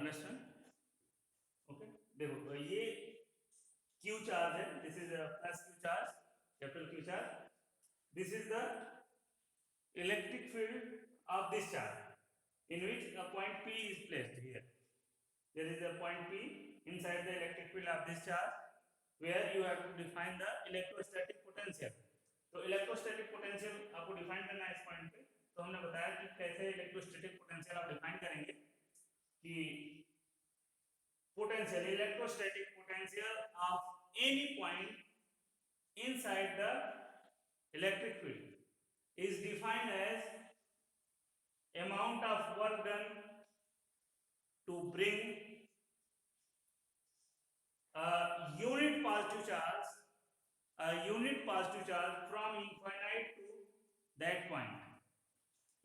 Understand? Okay, देखो ये Q charge है, this is plus Q charge, capital Q charge, this is the electric field of this charge in which a point P is placed here. There is a point P inside the electric field of this charge where you have to define the electrostatic potential. तो electrostatic potential आपको define करना है इस point पे। तो हमने बताया कि कैसे इलेक्ट्रोस्टैटिक पोटेंशियल आप डिफाइन करेंगे कि potential, electrostatic potential of any point inside the electric field is defined as amount of work done to bring a unit positive charge from infinite to that point.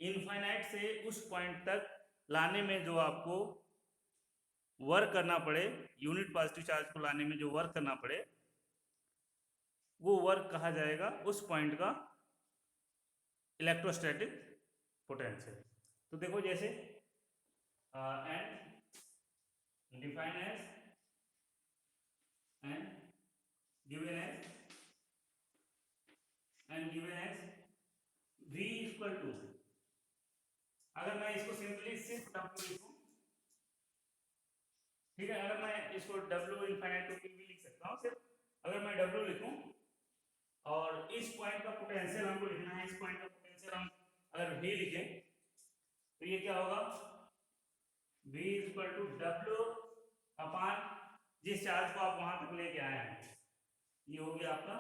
Infinite से उस point तक लाने में जो आपको work करना पड़े, unit positive charge को लाने में जो वर्क करना पड़े, वो वर्क कहा जाएगा उस पॉइंट का इलेक्ट्रोस्टैटिक पोटेंशियल। तो देखो जैसे and define as and given as V equal to, अगर मैं इसको सिंपली सिर्फ W लिखूं, ठीक है, अगर मैं इसको W इनफाइनाइट टू भी लिख सकता हूं, सिर्फ अगर मैं W लिखूं और इस पॉइंट का पोटेंशियल हमको लिखना है, इस पॉइंट का पोटेंशियल हम अगर V लिखें तो ये क्या होगा, V इक्वल टू W अपान जिस चार्ज को आप वहां तक लेके आए हैं, ये हो गया आपका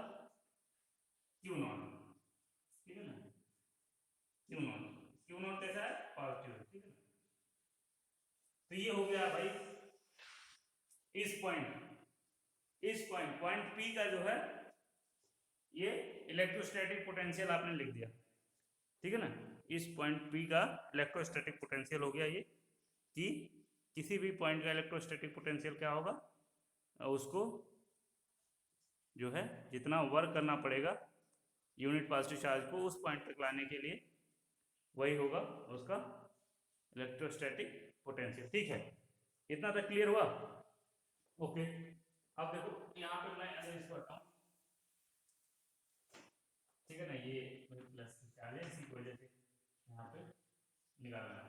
Q नॉट, ठीक है ना, Q नॉट कैसा है, पॉजिटिव, ठीक है ना। तो ये हो गया भाई इस पॉइंट P का जो है ये इलेक्ट्रोस्टैटिक पोटेंशियल आपने लिख दिया, ठीक है ना। इस पॉइंट P का इलेक्ट्रोस्टैटिक पोटेंशियल हो गया ये, कि किसी भी पॉइंट का इलेक्ट्रोस्टैटिक पोटेंशियल क्या होगा, उसको जो है जितना वर्क करना पड़ेगा यूनिट पॉजिटिव चार्ज को उस पॉइंट तक लाने के लिए, वही होगा उसका इलेक्ट्रोस्टैटिक पोटेंशियल, ठीक है। इतना तक क्लियर हुआ? ओके, अब देखो यहाँ पे मैं ऐसे इसको हटाऊं, ठीक है ना, ये प्लस चार्ज है, इसी की वजह से यहाँ पे निकालना है।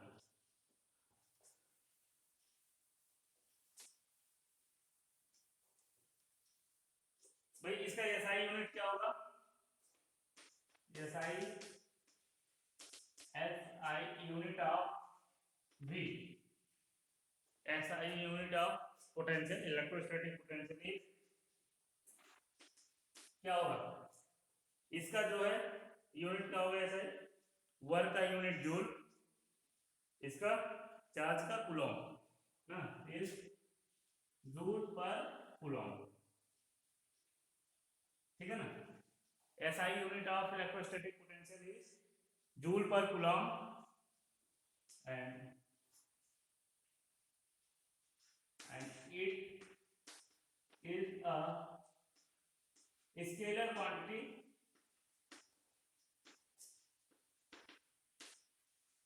भाई इसका SI यूनिट क्या होगा, SI unit of V, SI unit of potential, electrostatic potential क्या होगा, इसका जो है यूनिट क्या होगा, SI वर्क का यूनिट जूल, इसका चार्ज का कूलॉम ना, इज जूल पर कूलॉम, ठीक है ना। SI unit of electrostatic potential is joule पर Coulomb and it is a scalar quantity,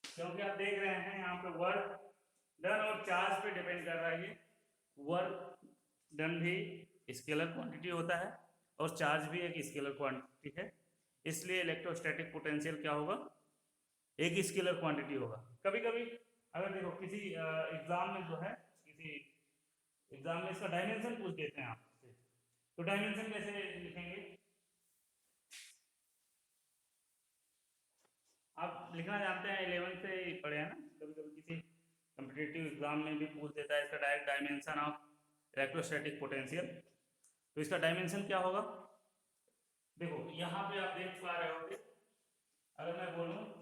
क्योंकि आप देख रहे हैं यहाँ पे वर्क डन और चार्ज पे डिपेंड कर रहा है। ये वर्क डन भी स्केलर क्वांटिटी होता है और चार्ज भी एक स्केलर क्वांटिटी है, इसलिए इलेक्ट्रोस्टैटिक पोटेंशियल क्या होगा, एक स्केलर क्वांटिटी होगा। कभी कभी अगर देखो किसी एग्जाम में जो है, किसी एग्जाम में इसका डायमेंशन पूछ देते हैं आपसे, तो डायमेंशन कैसे लिखेंगे, आप लिखना जानते हैं, 11th से ही पढ़े हैं ना। कभी कभी किसी कॉम्पिटिटिव एग्जाम में भी पूछ देता है इसका direct dimension of electrostatic potential. तो इसका डायमेंशन क्या होगा, देखो यहाँ पे आप देख पा रहे होंगे, अगर मैं बोलूं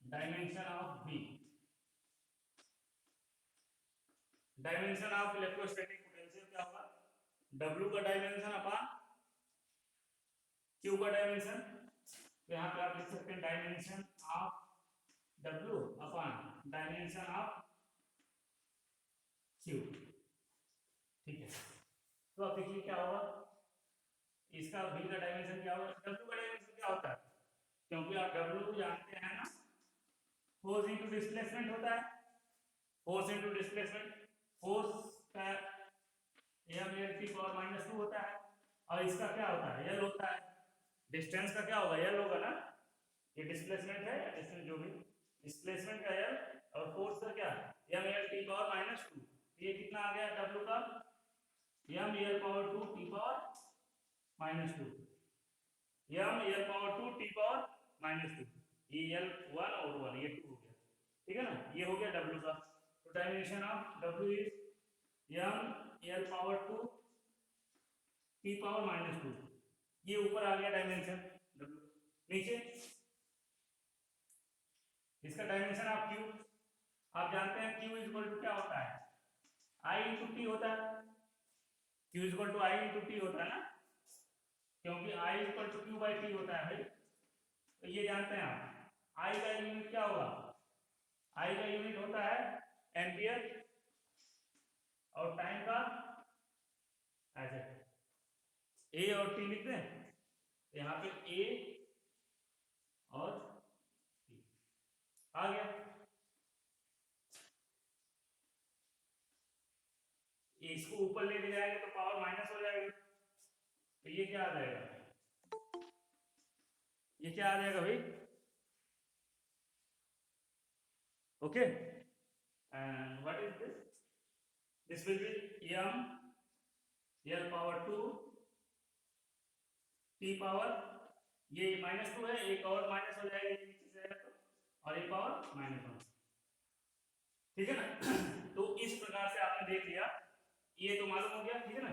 dimension of V, dimension of electrostatic potential क्या होगा, W का डायमेंशन अपॉन Q का डायमेंशन। तो यहाँ पे आप लिख सकते हैं dimension of W upon dimension of Q, ठीक है। तो अब देखिए क्या होगा, इसका V का डायमेंशन क्या होगा, W का डायमेंशन क्या होता है, क्योंकि आप W जानते हैं ना, फोर्स इंटू डिस्प्लेसमेंट होता है, फोर्स इंटू डिस्प्लेसमेंट, फोर्स का m l t power minus 2 होता है, और इसका क्या होता है, l होता है। डिस्टेंस का क्या होगा, l होगा ना, ये डिस्प्लेसमेंट है, डिस्टेंस जो भी डिस्प्लेसमेंट का l, और फोर्स का क्या m l t power minus 2, ये कितना आ गया w का m l power 2 t power minus 2, m l power 2 t power minus 2, ये l 1 और 1 ये 2 हो गया, ठीक है ना, ये हो गया w का। तो dimension of w is m l power 2 t power minus 2, ये ऊपर आ गया डायमेंशन w। नीचे इसका डायमेंशन ऑफ q, आप जानते हैं q इक्वल टू क्या होता है, I इंटू टी होता है, q equal to I into t होता है ना, क्योंकि I equal to q by t होता है भाई, तो ये जानते हैं आप। I का यूनिट क्या होगा, I का यूनिट होता है एम्पियर, और टाइम का ऐसे a और t लिख दें, यहाँ पे a और t आ गया, इसको ऊपर ले जाएंगे तो पावर माइनस हो जाएगा, तो ये क्या आ जाएगा, ये क्या आ जाएगा भाई, okay, and what is this, this will be m l power 2 t power, ये माइनस 2 है, एक और माइनस हो जाएगा नीचे से तो, और एक पावर माइनस 1, ठीक है ना। तो इस प्रकार से आपने देख लिया, ये तो मालूम हो गया, ठीक है ना।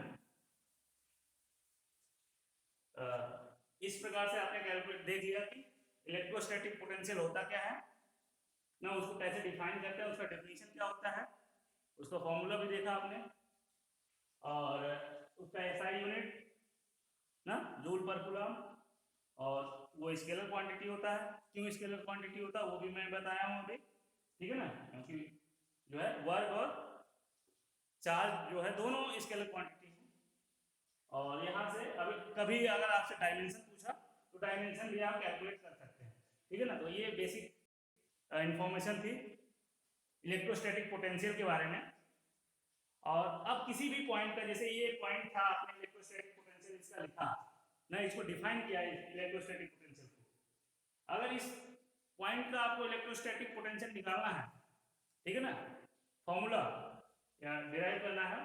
इस प्रकार से आपने कैलकुलेट देख लिया कि इलेक्ट्रोस्टैटिक पोटेंशियल होता क्या है ना, उसको कैसे डिफाइन करते हैं, उसका डेफिनेशन क्या होता है, उसका फॉर्मूला भी देखा आपने, और उसका एसआई यूनिट ना जूल पर कूलम, और वो स्केलर क्वांटिटी होता है, क्यों स्केलर क्वांटिटी होता है वो भी मैं बताया हूँ अभी, ठीक है ना, क्योंकि जो है वर्क और चार्ज जो है दोनों स्केलर क्वांटिटी है। और यहाँ से अभी कभी अगर आपसे डायमेंशन पूछा तो डायमेंशन भी आप कैलकुलेट कर सकते हैं, ठीक है ना। तो ये बेसिक इंफॉर्मेशन थी इलेक्ट्रोस्टैटिक पोटेंशियल के बारे में। और अब किसी भी पॉइंट का, जैसे ये पॉइंट था, आपने इलेक्ट्रोस्टैटिक पोटेंशियल इसका लिखा ना, इसको डिफाइन किया इलेक्ट्रोस्टैटिक पोटेंशियल को, अगर इस पॉइंट का आपको इलेक्ट्रोस्टैटिक पोटेंशियल निकालना है, ठीक है ना, फॉर्मूला या डिराइव करना है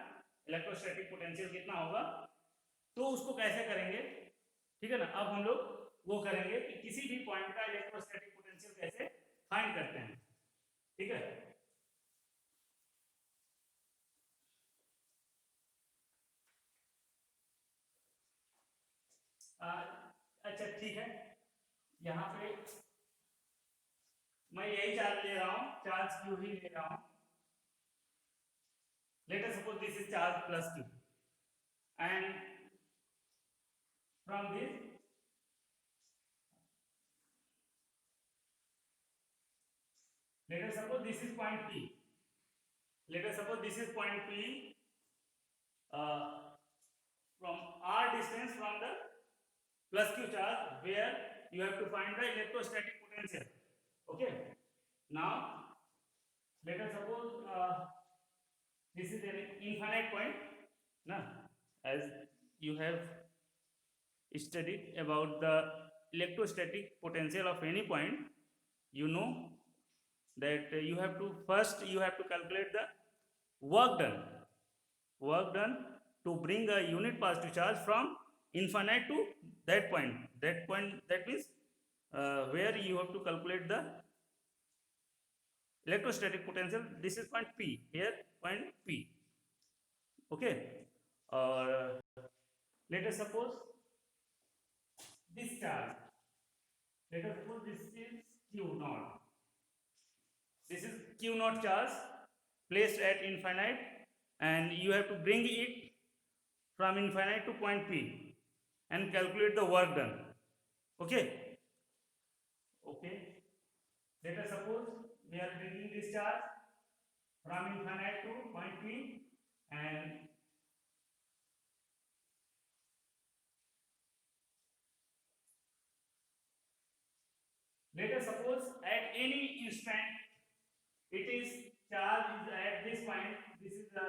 इलेक्ट्रोस्टैटिक पोटेंशियल कितना होगा, तो उसको कैसे करेंगे, ठीक है ना। अब हम लोग वो करेंगे कि किसी भी पॉइंट का इलेक्ट्रोस्टैटिक पोटेंशियल कैसे फाइंड करते हैं, ठीक है। अच्छा ठीक है, यहाँ पे मैं यही चार्ज ले रहा हूँ, चार्ज क्यू ही ले रहा हूँ, let us suppose this is charge plus Q, and from this let us suppose this is point P, let us suppose this is point P, from r distance from the plus q charge, where you have to find the electrostatic potential, okay. Now let us suppose this is an infinite point na, as you have studied about the electrostatic potential of any point, you know that you have to first you have to calculate the work done to bring a unit positive charge from infinite to that point, that means where you have to calculate the electrostatic potential. This is point P, here point P, okay. Or let us suppose this charge, let us suppose this is q naught, this is q naught charge placed at infinite, and you have to bring it from infinite to point P and calculate the work done, okay. Let us suppose we are bringing this charge from infinite to point P, and let us suppose at any instant it is charge is at this point, this is the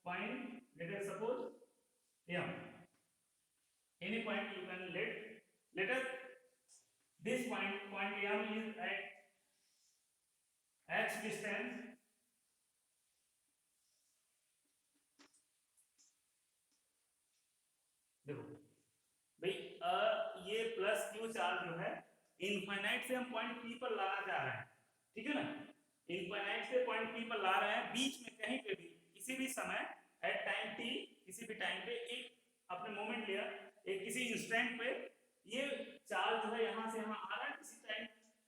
point, let us suppose m, any point you can let us this point m is at x distance, देखो भाई ये plus Q charge जो है infinite से हम point P पर लाना चाह रहे हैं, ठीक है ना, इनफाइनाइट से पॉइंट पी पर ला रहे हैं, बीच में कहीं पे भी किसी भी समय एट टाइम टी, किसी भी टाइम पे एक अपने मोमेंट लिया, एक किसी इंस्टेंट पे ये चार्ज जो है यहाँ से यहाँ आ रहा है, किसी टाइम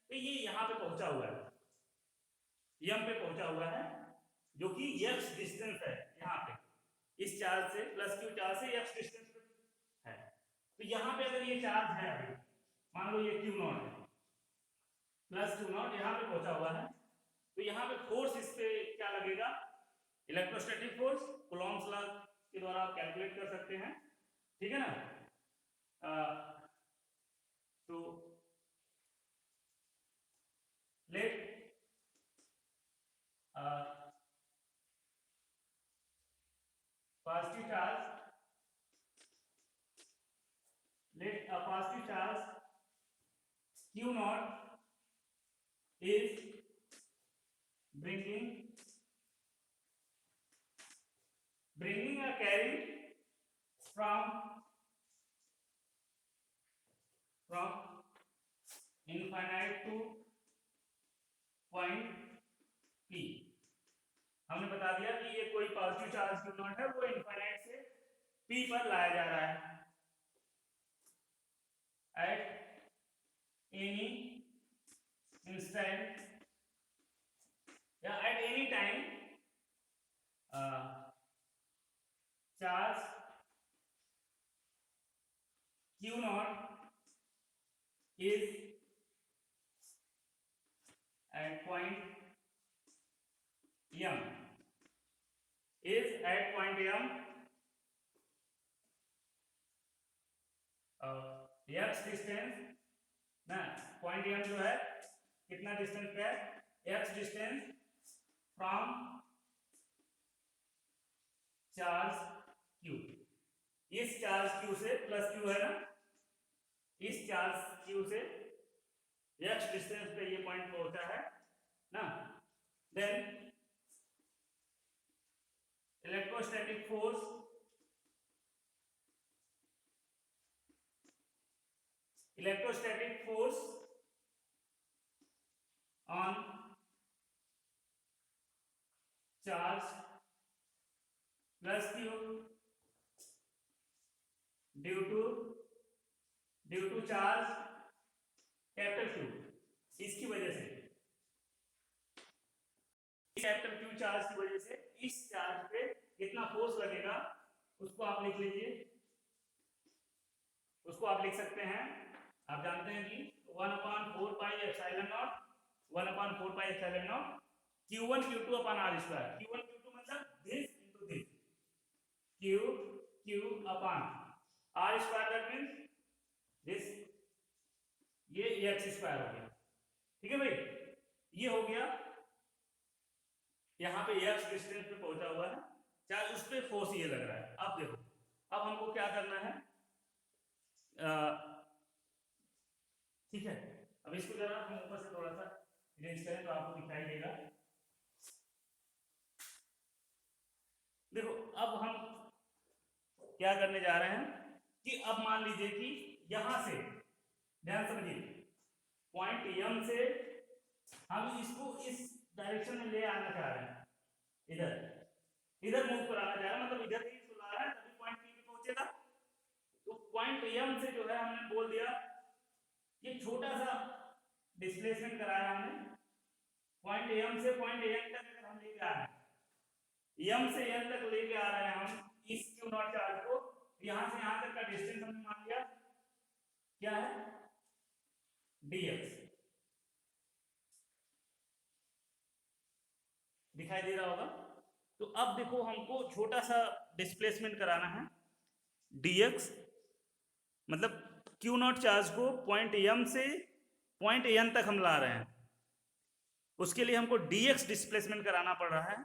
पे ये यहाँ पे पहुंचा हुआ है, यम पे पहुंचा हुआ है, जो कि x डिस्टेंस है यहाँ पे इस चार्ज से, प्लस क्यू चार्ज से x डिस्टेंस पे है। तो यहाँ पे अगर ये चार्ज है, अभी मान लो ये क्यू नॉट है, प्लस क्यू नॉट यहाँ पे पहुंचा हुआ है, तो यहाँ पे फोर्स इस पे क्या लगेगा, इलेक्ट्रोस्टैटिक फोर्स कूलॉम्स लॉ के द्वारा आप कैलकुलेट कर सकते हैं, ठीक है ना। तो late positive charge, let a positive charge q naught is bringing a carry from infinite to point p। हमने बता दिया कि ये कोई पॉजिटिव चार्ज क्यू नॉट है, वो इनफाइनाइट से p पर लाया जा रहा है एट एनी इंस्टेंट या at any time, charge q naught is at point m, is at point m x distance ना, पॉइंट m जो है कितना डिस्टेंस पे है, x distance from charge q, इस चार्ज q से, प्लस q है ना, इस चार्ज q से x डिस्टेंस पे ये पॉइंट पहुंचा है ना, then electrostatic force on charge plus q due to charge capital Q, इसकी वजह से, कैपिटल Q चार्ज की वजह से इस चार्ज पे कितना फोर्स लगेगा उसको आप लिख लीजिए, उसको आप लिख सकते हैं, आप जानते हैं कि 1/4 pi epsilon not, 1/4 pi epsilon not Q1 Q2 upon R square, Q1 Q2 मतलब this into this, Q upon R square, that means this, ये x स्क्वायर हो गया, ठीक है भाई, ये हो गया, यहाँ पे x डिस्टेंस पे पहुंचा हुआ है, चाहे उस पे फोर्स ये लग रहा है। अब देखो, अब हमको क्या करना है, ठीक है, अब इसको जरा हम ऊपर से थोड़ा सा अरेंज करें तो आपको दिखाई देगा। देखो अब हम क्या करने जा रहे हैं कि अब मान लीजिए कि यहां से, ध्यान समझिए, पॉइंट m से हम इसको इस डायरेक्शन में ले आना चाह रहे हैं, इधर मूव कराना चाह रहे हैं, मतलब इधर ही ला रहा है, तभी पॉइंट p पे पहुंचेगा। तो पॉइंट m से जो है हमने बोल दिया, ये छोटा सा डिस्प्लेसमेंट कराया हमने, पॉइंट m से पॉइंट n तक हम लेके आ रहे हैं, m से n तक लेके आ रहे हैं हम इस q नॉट चार्ज को, यहां से यहां तक का डिस्टेंस हमने मान लिया क्या है, dx, दिखाई दे रहा होगा। तो अब देखो हमको छोटा सा डिस्प्लेसमेंट कराना है, dx मतलब q नॉट चार्ज को पॉइंट m से पॉइंट n तक हम ला रहे हैं, उसके लिए हमको dx डिस्प्लेसमेंट कराना पड़ रहा है।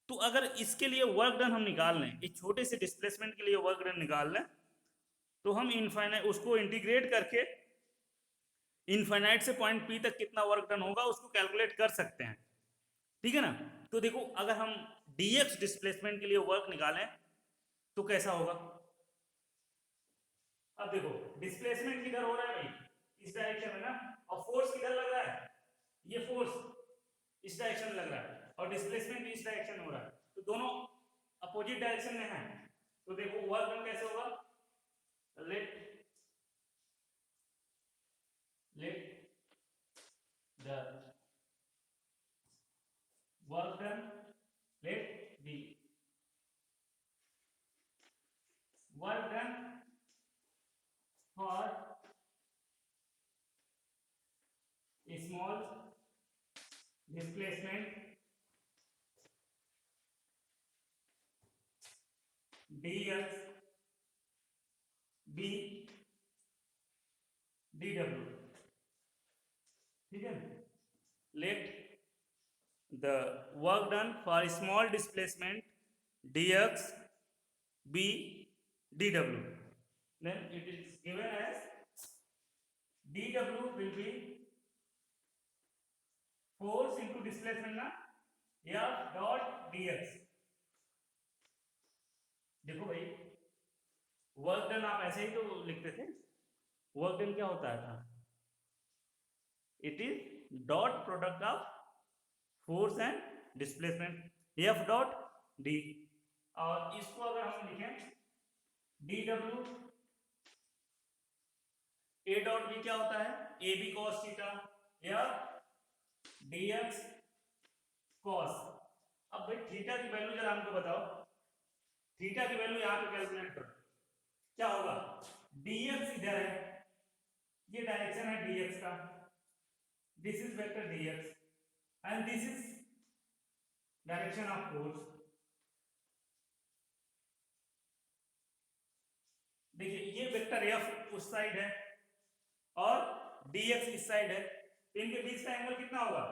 तो अगर इसके लिए वर्क डन हम निकाल लें, इस छोटे से डिस्प्लेसमेंट के लिए वर्क डन निकाल लें, तो हम इनफाइनाइट उसको इंटीग्रेट करके इनफाइनाइट से पॉइंट P तक कितना वर्क डन होगा उसको कैलकुलेट कर सकते हैं, ठीक है ना। तो देखो अगर हम dx डिस्प्लेसमेंट के लिए वर्क निकालें तो कैसा होगा। अब देखो डिस्प्लेसमेंट किधर हो रहा है भाई, इस डायरेक्शन में ना, और फोर्स किधर लग रहा है, ये फोर्स इस डायरेक्शन में लग रहा है और डिस्प्लेसमेंट इस डायरेक्शन में हो रहा है, तो दोनों अपोजिट डायरेक्शन में है। तो देखो वर्क डन कैसे होगा, let the work done, let the work done for small displacement dx b dw, ठीक है। let the work done for small displacement dx b dw, then it is given as dw will be force into displacement ना f dot dx। देखो भाई work done आप ऐसे ही तो लिखते थे, वर्क डन क्या होता था, it is dot product of force and displacement F dot D. और इसको अगर हम लिखें D W A dot B क्या होता है, ए बी कॉस थीटा या डी एक्स कॉस। अब भाई थीटा की वैल्यू जरा हमको बताओ, थीटा की वैल्यू यहां पे कैलकुलेट करो, क्या होगा, dx इधर है, ये डायरेक्शन है dx का, this is vector dx and this is direction of force. देखिए ये वेक्टर f उस साइड है और dx इस साइड है, तो इनके बीच का एंगल कितना होगा,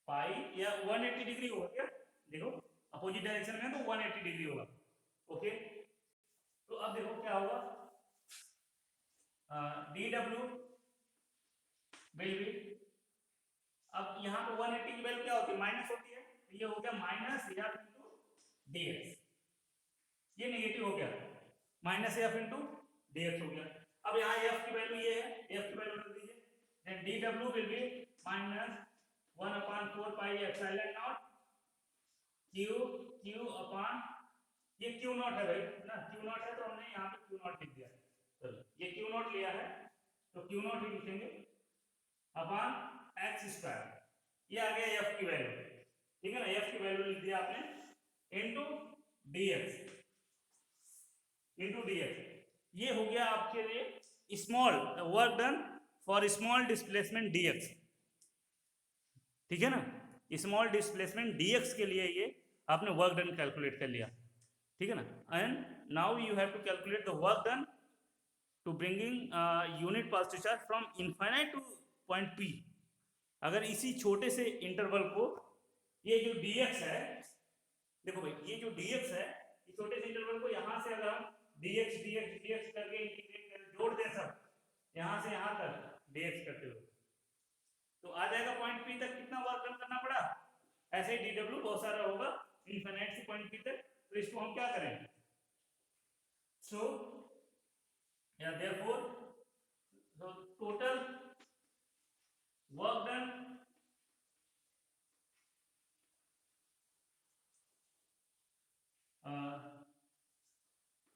पाई या 180 डिग्री होगा क्या, देखो अपोजिट डायरेक्शन में तो 180 डिग्री होगा, ओके। तो अब देखो क्या होगा, dw विल बी, अब यहाँ पे 180 की वैल्यू क्या होती है, माइनस होती है, तो ये हो गया माइनस एफ इंटू dx, ये नेगेटिव हो गया, माइनस एफ इंटू dx हो गया। अब यहाँ f की वैल्यू ये है, f की वैल्यू रख दीजिए, then dw will be minus 1/4 pi epsilon naught q upon, ये q नॉट है भाई ना, q नॉट है तो हमने यहाँ पे q नॉट लिख दिया, चलो ये q नॉट लिया है तो q नॉट ही लिखेंगे अपॉन x स्क्वायर, ये आ गया f की वैल्यू, ठीक है ना, f की वैल्यू लिख दिया आपने इनटू dx, ये हो गया आपके लिए small work done for small displacement dx, ठीक है ना, स्मॉल डिस्प्लेसमेंट dx के लिए ये आपने वर्क डन कैलकुलेट कर लिया, ठीक है ना। And now you have to calculate the work done to bringing unit pass charge from infinite to point P। अगर इसी छोटे से इंटरवल को, ये जो dx है, देखो भाई ये जो dx है, इस छोटे से इंटरवल को यहाँ से अगर हम dx करके इंटीग्रेट कर जोड़ दें सब, यहाँ से यहाँ तक dx करते हुए, तो आ जाएगा पॉइंट P तक कितना वर्क डन करना पड़ा। ऐसे ही dw बहुत सारा होगा इनफाइनाइट से पॉइंट P तक, तो इसको हम क्या करें, सो या therefore the total work done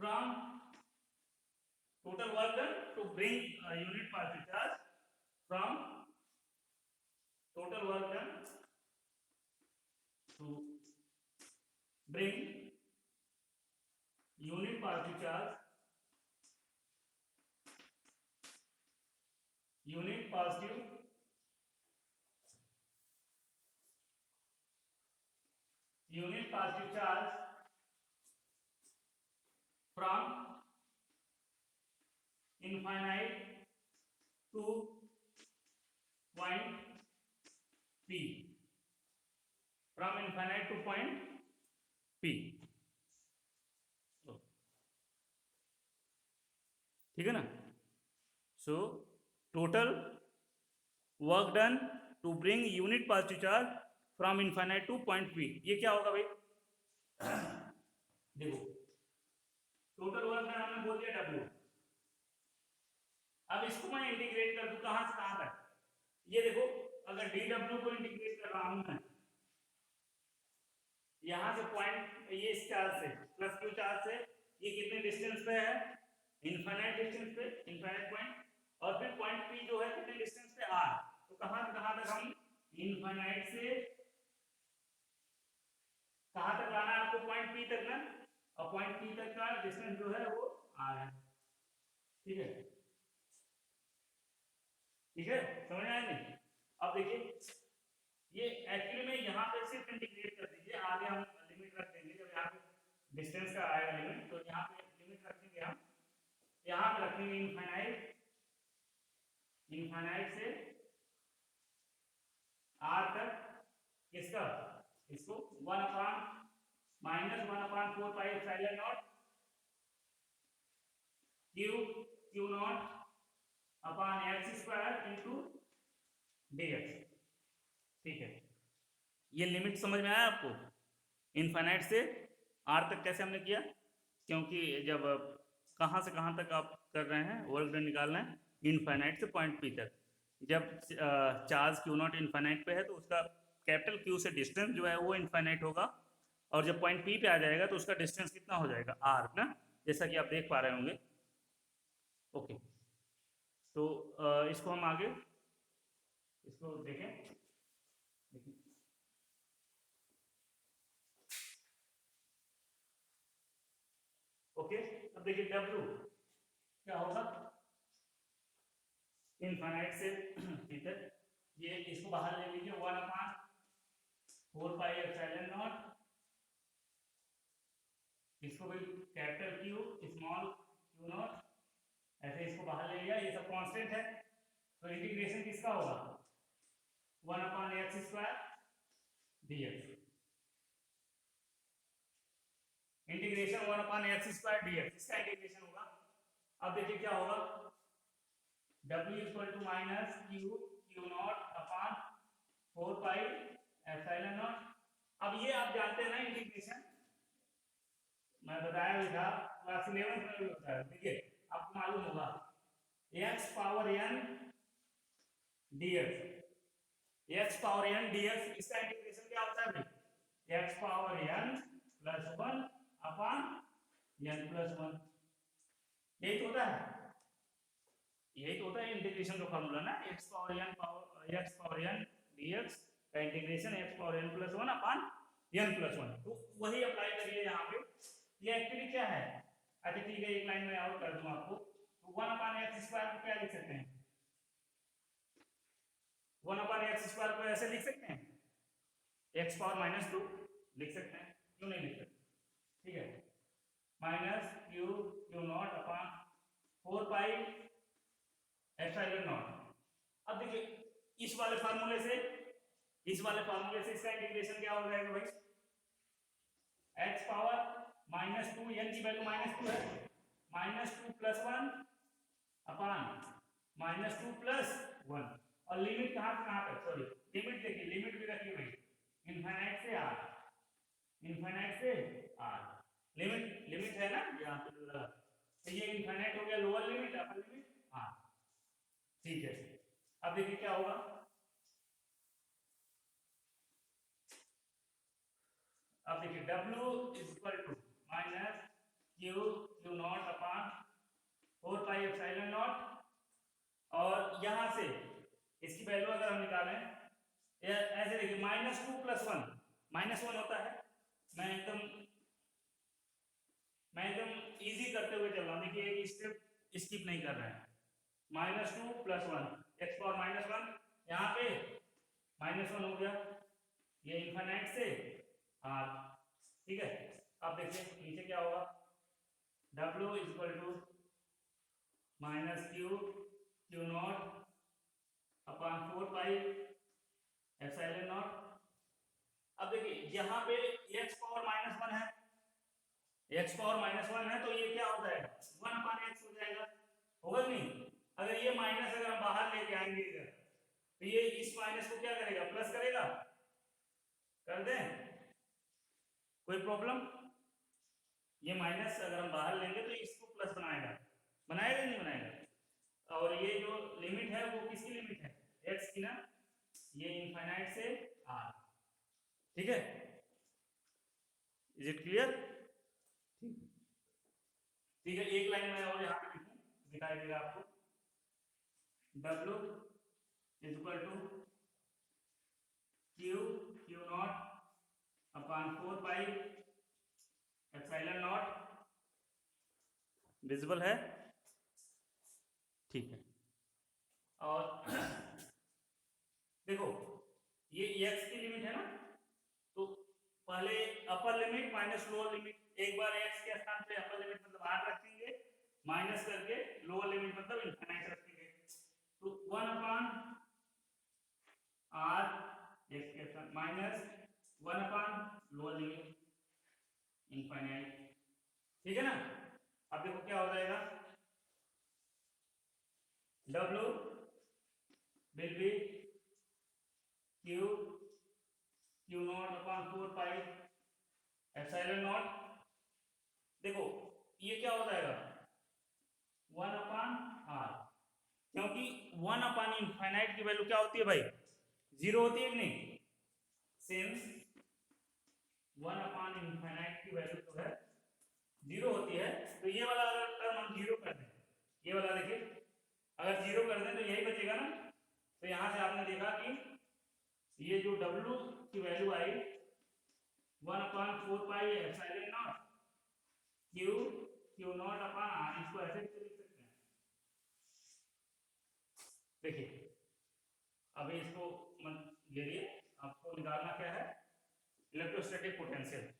from total work done to bring unit partial charge from total work done to bring unit partial charge unit positive charge from infinite to point P, from infinite to point P। ठीक है ना। So total work done to bring unit positive charge from infinite to point P, ये क्या होगा भाई? देखो total work done हमने बोल दिया W। अब इसको मैं इंटीग्रेट कर दूं कहां से कहां तक? ये देखो अगर dW को इंटीग्रेट कर रहा हूं मैं यहां से पॉइंट ये इस चार्ज से प्लस Q चार्ज से, ये कितने डिस्टेंस पे है? इनफाइनाइट डिस्टेंस पे, इनफाइनाइट पॉइंट। और फिर पॉइंट P जो है कितने डिस्टेंस पे? R। तो कहां से कहां तक हम इनफाइनाइट से कहां तक लाना है आपको? पॉइंट P तक ना, और पॉइंट P तक का डिस्टेंस जो है वो R है। ठीक है, ठीक है, समझ आया नहीं? अब देखिए ये एक्चुअली में यहाँ पे सिर्फ इंटीग्रेट कर दीजिए, आगे हम लिमिट रख देंगे जब यहाँ पे डिस्टेंस का आएगा लिमिट, तो यहाँ पे लिमिट रखेंगे हम, यहाँ पे रखेंगे इनफाइनाइट, इनफाइनाइट से R तक किसका? इसको 1 अपान माइनस 1 अपान 4 pi epsilon naught Q naught अपान x स्क्वायर इनटू dx। ठीक है, ये लिमिट समझ में आया आपको? इनफाइनाइट से R तक कैसे हमने किया? क्योंकि जब कहाँ से कहाँ तक आप कर रहे हैं वर्क डन निकालना है, इनफाइनाइट से पॉइंट P तक। जब चार्ज Q नॉट इनफाइनाइट पे है तो उसका कैपिटल Q से डिस्टेंस जो है वो इनफाइनाइट होगा, और जब पॉइंट P पे आ जाएगा तो उसका डिस्टेंस कितना हो जाएगा? R ना, जैसा कि आप देख पा रहे होंगे। ओके, तो इसको हम आगे इसको देखें। ओके, अब देखिए W क्या होगा? इनफाइनाइट से ठीक है, ये इसको बाहर ले लीजिए, 1 अपान 4 पाई एप्सिलॉन नॉट, इसको भी capital Q small Q not, ऐसे इसको बाहर ले लिया, ये सब कांस्टेंट है। तो इंटीग्रेशन किसका होगा? 1 अपान x स्क्वायर dx, इंटीग्रेशन 1 अपान x स्क्वायर dx, इसका इंटीग्रेशन होगा। अब देखिए क्या होगा? W equal to minus Q naught upon 4 pi epsilon naught. अब ये आप जानते हैं ना इंटीग्रेशन, मैं बताया भी था क्लास 11 में भी होता है। देखिए आपको मालूम होगा x power n dx, x power n dx, इसका इंटीग्रेशन क्या होता है भाई? x पावर n प्लस 1 अपान n प्लस 1, यही तो होता है, यही तो होता है इंटीग्रेशन का फॉर्मूला ना, x पावर n dx का integration x power n plus 1 अपान n प्लस 1। तो वही अप्लाई करिए यहाँ पे। ये एक्चुअली क्या है? अच्छा ठीक है, एक लाइन में और कर दूं आपको। तो 1 अपान x स्क्वायर को क्या लिख सकते हैं? 1 अपान x स्क्वायर को ऐसे लिख सकते हैं, x पावर -2 लिख सकते हैं, क्यों नहीं लिख सकते? ठीक है, minus Q naught upon 4 pi epsilon naught. अब देखिए इस वाले फार्मूले से इसका इंटीग्रेशन क्या हो जाएगा भाई? x पावर -2, n की वैल्यू -2 है, -2 प्लस 1 अपान -2 प्लस 1, और लिमिट कहां से कहां तक? सॉरी लिमिट देखिए, लिमिट भी रखिए भाई, इनफाइनाइट से R, इनफाइनाइट से R, लिमिट है ना यहाँ पे लगा, तो ये इनफाइनाइट हो गया lower limit, upper limit R। ठीक है, अब देखिए क्या होगा? अब देखिए W is equal to minus Q naught upon 4 pi epsilon naught, और यहाँ से इसकी वैल्यू अगर हम निकालें ऐसे देखिए, -2 प्लस 1 -1 होता है। मैं एकदम इजी करते हुए चल रहा हूँ, देखिए एक स्टेप स्किप नहीं कर रहे हैं। -2 प्लस 1 x पावर -1, यहाँ पे -1 हो गया, ये इनफाइनाइट से R। ठीक है, अब देखिए नीचे क्या होगा? W is equal to minus Q naught X power -1 है तो ये क्या हो जाएगा 1/x हो जाएगा, होगा नहीं। अगर ये माइनस अगर हम बाहर लेके आएंगे इधर तो ये इस माइनस को क्या करेगा प्लस करेगा, कर दें, कोई प्रॉब्लम। ये माइनस अगर हम बाहर लेंगे तो इसको प्लस बनाएगा, बनाएगा नहीं बनाएगा। और ये जो लिमिट है वो किसकी लिमिट है एक्स की ना, ये इनफाइनाइट से आर, ठीक है। Is it clear? ठीक है, एक लाइन में और यहाँ पे लिखूं दिखाई देगा आपको, W is equal to Q naught upon 4 pi epsilon naught, visible है, ठीक है। और देखो ये x की लिमिट है ना, तो पहले upper limit minus lower limit, एक बार x के स्थान पे अपर लिमिट मतलब 8 रखेंगे, माइनस करके लोअर लिमिट मतलब इनफाइनाइट रखेंगे, तो 1/r x के स्थान माइनस 1/ लोअर लिमिट इनफाइनाइट, ठीक है ना। अब देखो क्या हो जाएगा, W will be q not upon 4 pi epsilon not. देखो ये क्या हो जाएगा 1/r, क्योंकि 1/इनफाइनाइट की वैल्यू क्या होती है भाई 0 होती है कि नहीं, सिंस 1/इनफाइनाइट की वैल्यू जो है 0 होती है, तो ये वाला अगर टर्म हम 0 कर दें, ये वाला देखिए अगर 0 कर दें तो यही बचेगा ना। तो यहां से आपने देखा कि ये जो W की value I 1/4 pi epsilon naught q not upon r, इसको ऐसे भी लिख सकते हैं। देखिए अभी इसको मत ले लिए, आपको निकालना क्या है इलेक्ट्रोस्टैटिक पोटेंशियल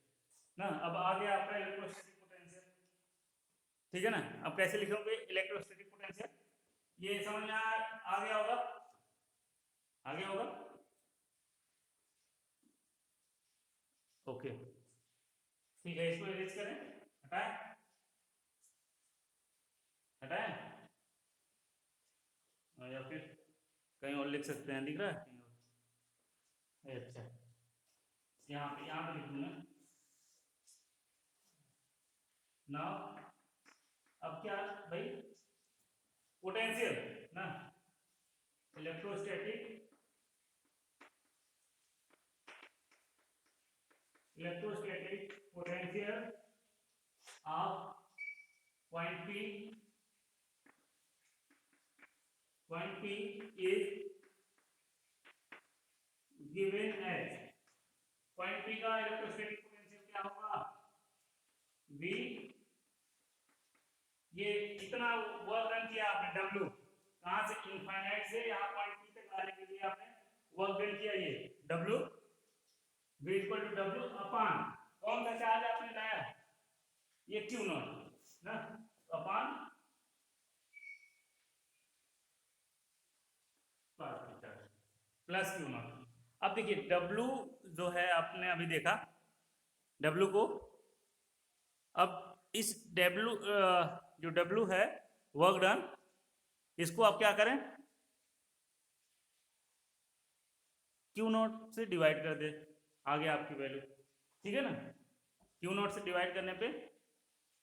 ना। अब आ गया आपका इलेक्ट्रोस्टैटिक पोटेंशियल, ठीक है ना। अब कैसे लिखोगे इलेक्ट्रोस्टैटिक पोटेंशियल, ये समझ में आ गया होगा, आ गया होगा, ओके ठीक है। इसको इरेज करें, हटाएं, हटाएं, या फिर कहीं और लिख सकते हैं, दिख रहा है कहीं और, अच्छा यहाँ पे लिख दूंगा ना। अब क्या भाई पोटेंशियल ना, electrostatic potential of point P is given as, point P का इलेक्ट्रोस्टैटिक पोटेंशियल क्या होगा V, ये इतना वर्क डन किया आपने W, कहां से इनफाइनाइट से यहां पॉइंट P तक आने के लिए आपने वर्क डन किया, ये W V equal to W upon कौन सा चार्ज आपने लाया, ये Q नॉट ना, अपॉन प्लस Q नॉट। अब देखिए W जो है आपने अभी देखा W को, अब इस W जो W है वर्क डन, इसको आप क्या करें Q नॉट से डिवाइड कर दे, आ गया आपकी वैल्यू, ठीक है ना। Q नॉट से डिवाइड करने पे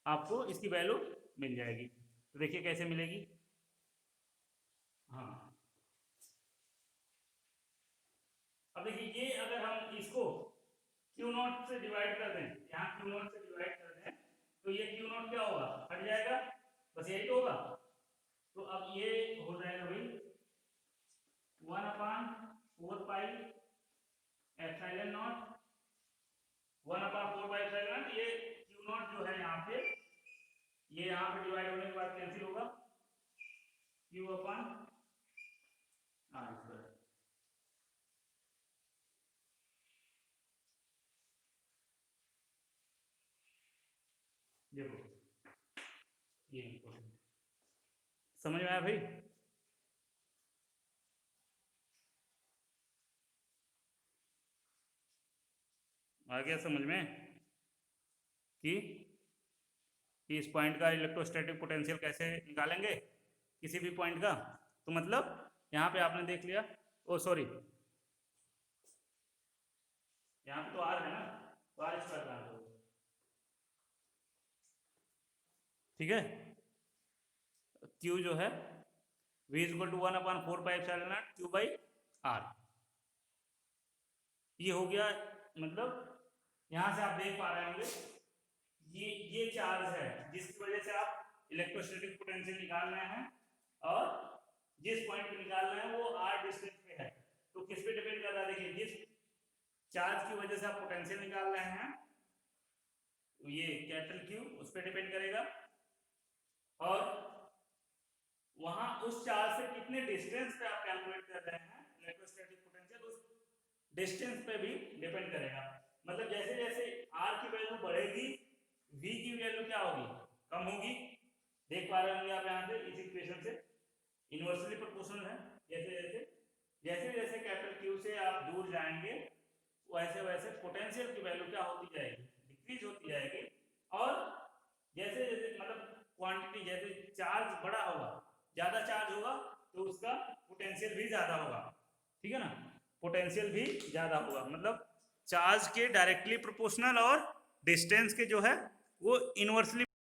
आपको इसकी वैल्यू मिल जाएगी, तो देखिए कैसे मिलेगी, हाँ अब देखिए ये अगर हम इसको Q नॉट से डिवाइड कर दें, यहाँ Q नॉट से डिवाइड कर दें तो ये Q नॉट क्या होगा हट जाएगा, बस यही तो होगा। तो अब ये हो जाएगा भाई 1/4 pi epsilon not, 1/4 pi epsilon not, ये Q नॉट जो है यहाँ पे, ये यहाँ पे डिवाइड होने के बाद कैंसिल होगा, Q अपॉन R स्क्वायर। देखो ये समझ में आया भाई, आ गया समझ में कि कि इस पॉइंट का इलेक्ट्रोस्टैटिक पोटेंशियल कैसे निकालेंगे किसी भी पॉइंट का। तो मतलब यहाँ पे आपने देख लिया, ओ सॉरी यहाँ पे तो आर है ना, तो आर स्क्वायर का ठीक है। क्यू जो है v equal to 1/4 Q by R, ये हो गया। मतलब यहां से आप देख पा रहे होंगे ये चार्ज है जिसकी वजह से आप इलेक्ट्रोस्टैटिक पोटेंशियल निकाल रहे हैं, और जिस पॉइंट पे निकाल रहे हैं वो आर डिस्टेंस पे है। तो किस पे डिपेंड कर रहा है, देखिए जिस चार्ज की वजह से आप पोटेंशियल निकाल रहे हैं ये कैपिटल क्यू उस पर डिपेंड करेगा, और वहां उस चार्ज से कितने डिस्टेंस पे आप कैलकुलेट कर रहे हैं इलेक्ट्रोस्टैटिक पोटेंशियल उस डिस्टेंस पे भी डिपेंड करेगा। मतलब जैसे जैसे आर की वैल्यू बढ़ेगी v की वैल्यू क्या होगी, कम होगी। देख पा रहे होंगे आप यहाँ से इस इक्वेशन से इनवर्सली प्रोपोर्शनल है। जैसे जैसे जैसे जैसे कैपिटल क्यू से आप दूर जाएंगे वैसे वैसे पोटेंशियल की वैल्यू क्या होती जाएगी, डिक्रीज होती जाएगी। और जैसे जैसे मतलब क्वांटिटी जैसे चार्ज बड़ा होगा, ज्यादा चार्ज होगा तो उसका पोटेंशियल भी ज्यादा होगा, ठीक है ना, पोटेंशियल भी ज्यादा होगा। मतलब चार्ज के डायरेक्टली प्रोपोर्शनल और डिस्टेंस के जो है वो इनवर्सली